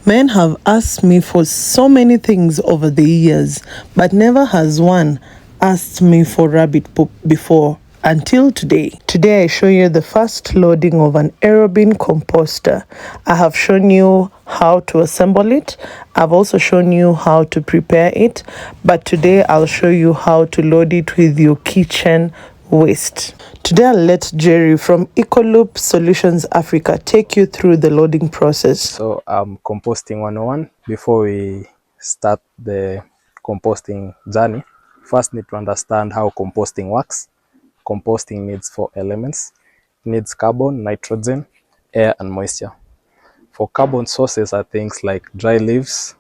Men have asked me for so many things over the years, but never has one asked me for rabbit poop before until today. Today I show you the first loading of an aerobin composter. I have shown you how to assemble it. I've also shown you how to prepare it, but today I'll show you how to load it with your kitchen waste. Today I'll let Jerry from Ecoloop Solutions Africa take you through the loading process. So composting 101. Before we start the composting journey, first need to understand how composting works. Composting needs 4 elements. It needs carbon, nitrogen, air and moisture. For carbon sources are things like dry leaves,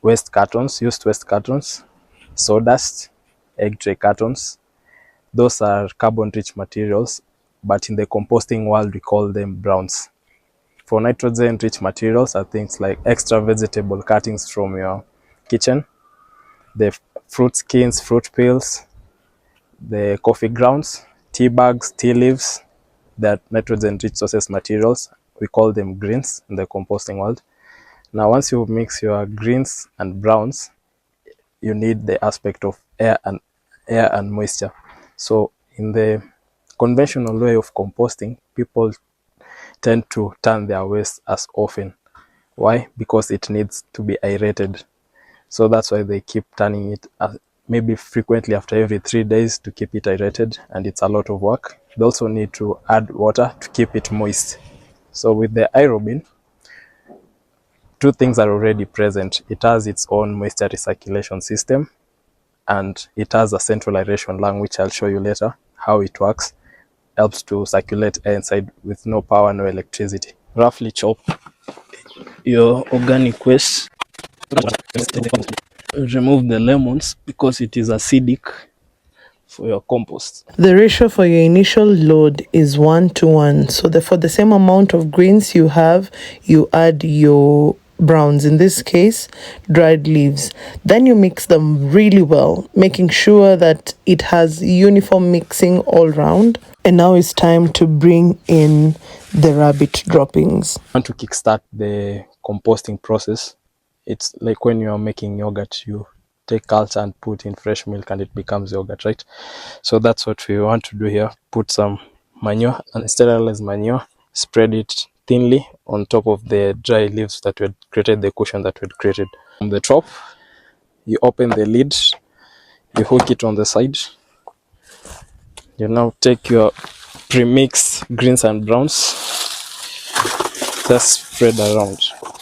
waste cartons, used waste cartons, sawdust, egg tray cartons. Those are carbon rich materials, but in the composting world we call them browns. For nitrogen rich materials are things like extra vegetable cuttings from your kitchen, the fruit skins, fruit peels, the coffee grounds, tea bags, tea leaves. That nitrogen rich sources materials, we call them greens in the composting world. Now once you mix your greens and browns, you need the aspect of air and moisture. So in the conventional way of composting, people tend to turn their waste as often. Why? Because it needs to be aerated. So that's why they keep turning it maybe frequently after every 3 days to keep it aerated, and it's a lot of work. They also need to add water to keep it moist. So with the aerobin, two things are already present. It has its own moisture recirculation system, and it has a central aeration lung, which I'll show you later how it works. Helps to circulate air inside with no power, no electricity. Roughly chop your organic waste. Remove the lemons because it is acidic for your compost. The ratio for your initial load is 1:1. So for the same amount of greens you have, you add your browns, in this case dried leaves. Then you mix them really well, making sure that it has uniform mixing all round. And now it's time to bring in the rabbit droppings. I want to kickstart the composting process. It's like when you are making yogurt, you take culture and put in fresh milk and it becomes yogurt, right? So that's what we want to do here. Put some manure and sterilized manure, spread it thinly on top of the dry leaves that we had created, the cushion that we had created. From the top, you open the lid, you hook it on the side. You now take your pre-mixed greens and browns, just spread around.